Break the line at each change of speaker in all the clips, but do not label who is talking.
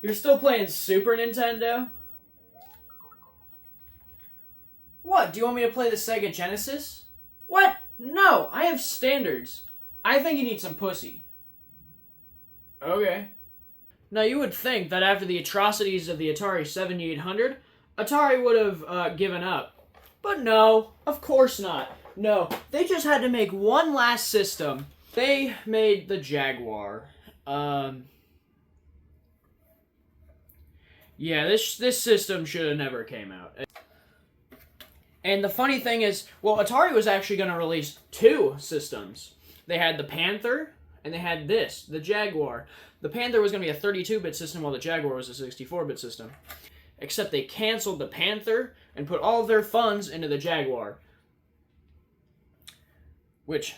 You're still playing Super Nintendo? What, do you want me to play the Sega Genesis? What? No, I have standards. I think you need some pussy. Okay. Now you would think that after the atrocities of the Atari 7800, Atari would have given up. But no, of course not. No, they just had to make one last system. They made the Jaguar. Yeah, this system should have never came out. And the funny thing is, well, Atari was actually going to release two systems. They had the Panther, and they had this, the Jaguar. The Panther was going to be a 32-bit system, while the Jaguar was a 64-bit system. Except they canceled the Panther and put all of their funds into the Jaguar. Which,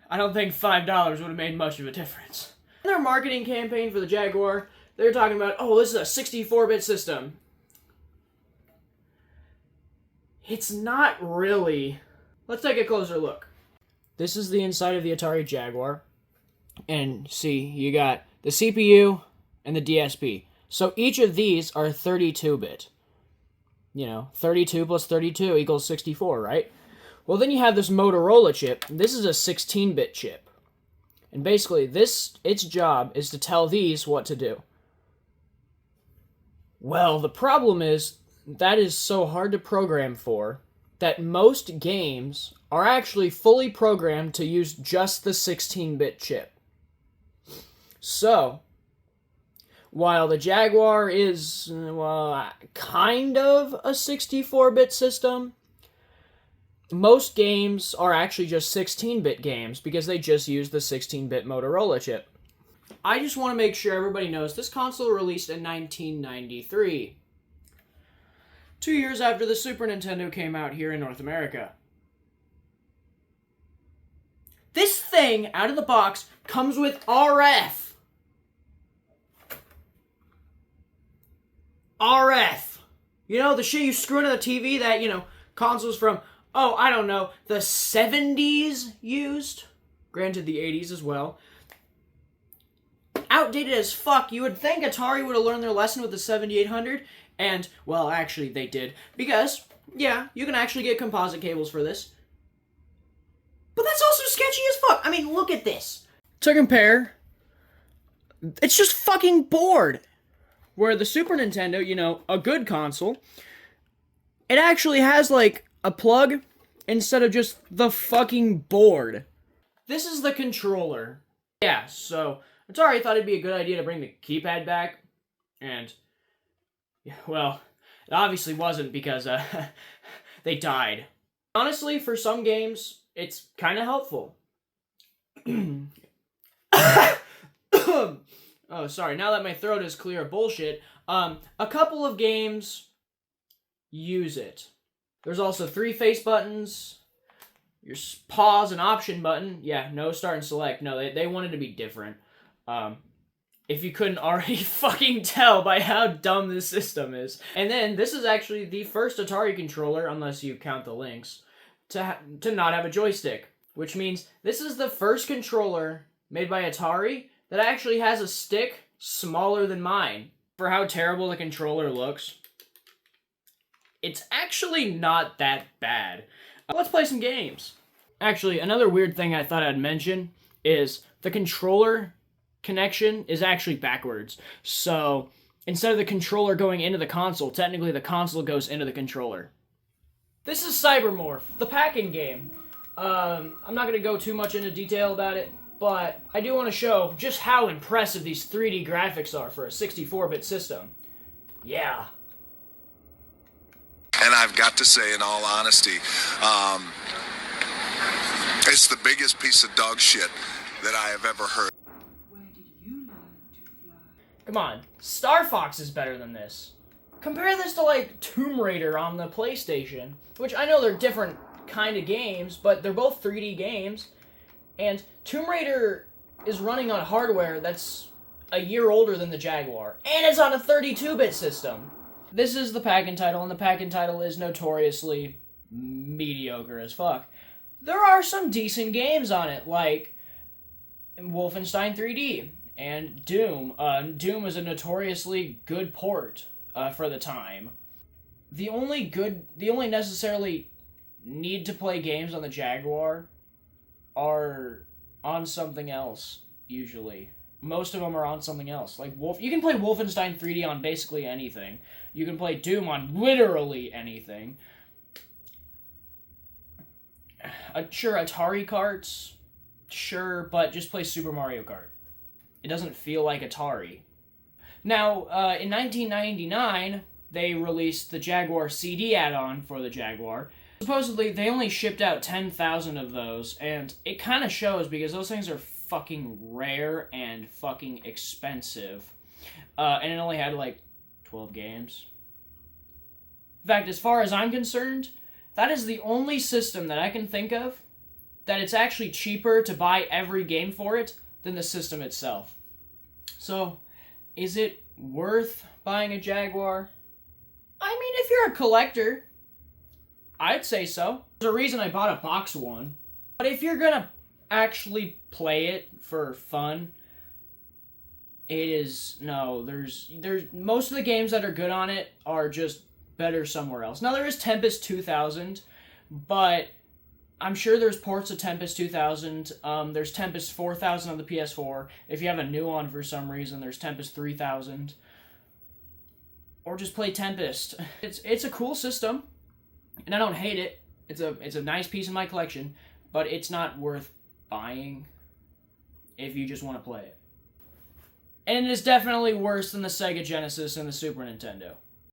I don't think $5 would have made much of a difference. In their marketing campaign for the Jaguar, they were talking about, oh, this is a 64-bit system. It's not really. Let's take a closer look. This is the inside of the Atari Jaguar. And see, you got the CPU and the DSP. So each of these are 32-bit. You know, 32 plus 32 equals 64, right? Well, then you have this Motorola chip. This is a 16-bit chip. And basically, its job is to tell these what to do. Well, the problem is, that is so hard to program for that most games are actually fully programmed to use just the 16-bit chip. So, while the Jaguar is, well, kind of a 64-bit system, most games are actually just 16-bit games because they just use the 16-bit Motorola chip. I just want to make sure everybody knows this console released in 1993. 2 years after the Super Nintendo came out here in North America. This thing, out of the box, comes with RF. RF. You know, the shit you screw into the TV that, you know, consoles from, oh, I don't know, the 70s used? Granted, the 80s as well. Outdated as fuck. You would think Atari would have learned their lesson with the 7800, and, well, actually, they did. Because, yeah, you can actually get composite cables for this. But that's also sketchy as fuck. I mean, look at this. To compare, it's just fucking bored. Where the Super Nintendo, you know, a good console, it actually has, like, a plug instead of just the fucking board. This is the controller. Yeah, so Atari thought it'd be a good idea to bring the keypad back, and, well, it obviously wasn't because, they died. Honestly, for some games, it's kind of helpful. Oh, sorry, now that my throat is clear of bullshit, a couple of games use it. There's also 3 face buttons, your pause and option button. Yeah, no start and select. No, they wanted to be different. If you couldn't already fucking tell by how dumb this system is. And then, this is actually the first Atari controller, unless you count the links, to not have a joystick. Which means, this is the first controller made by Atari that actually has a stick smaller than mine. For how terrible the controller looks, it's actually not that bad. Let's play some games. Actually, another weird thing I thought I'd mention is the controller connection is actually backwards. So, instead of the controller going into the console, technically the console goes into the controller. This is Cybermorph, the packing game. I'm not going to go too much into detail about it, but I do want to show just how impressive these 3D graphics are for a 64-bit system. Yeah.
And I've got to say, in all honesty, it's the biggest piece of dog shit that I have ever heard.
Where did you learn to fly?
Come on, Star Fox is better than this. Compare this to, like, Tomb Raider on the PlayStation, which I know they're different kind of games, but they're both 3D games, and Tomb Raider is running on hardware that's a year older than the Jaguar, and it's on a 32-bit system. This is the pack-in title, and the pack-in title is notoriously mediocre as fuck. There are some decent games on it, like Wolfenstein 3D, and Doom. Doom is a notoriously good port for the time. The only necessarily need to play games on the Jaguar are on something else, usually. Most of them are on something else. Like you can play Wolfenstein 3D on basically anything. You can play Doom on literally anything. Sure, Atari carts, sure, but just play Super Mario Kart. It doesn't feel like Atari. Now, in 1999, they released the Jaguar CD add-on for the Jaguar. Supposedly, they only shipped out 10,000 of those, and it kind of shows because those things are fucking rare and fucking expensive. And it only had, like, 12 games. In fact, as far as I'm concerned, that is the only system that I can think of that it's actually cheaper to buy every game for it than the system itself. So, is it worth buying a Jaguar? I mean, if you're a collector, I'd say so. There's a reason I bought a box one. But if you're gonna actually play it for fun, there's most of the games that are good on it are just better somewhere else. Now, there is Tempest 2000, but I'm sure there's ports of Tempest 2000. There's Tempest 4000 on the PS4. If you have a new one for some reason, there's Tempest 3000. Or just play Tempest. It's a cool system, and I don't hate it. It's a nice piece in my collection, but it's not worth buying if you just want to play it. And it is definitely worse than the Sega Genesis and the Super Nintendo.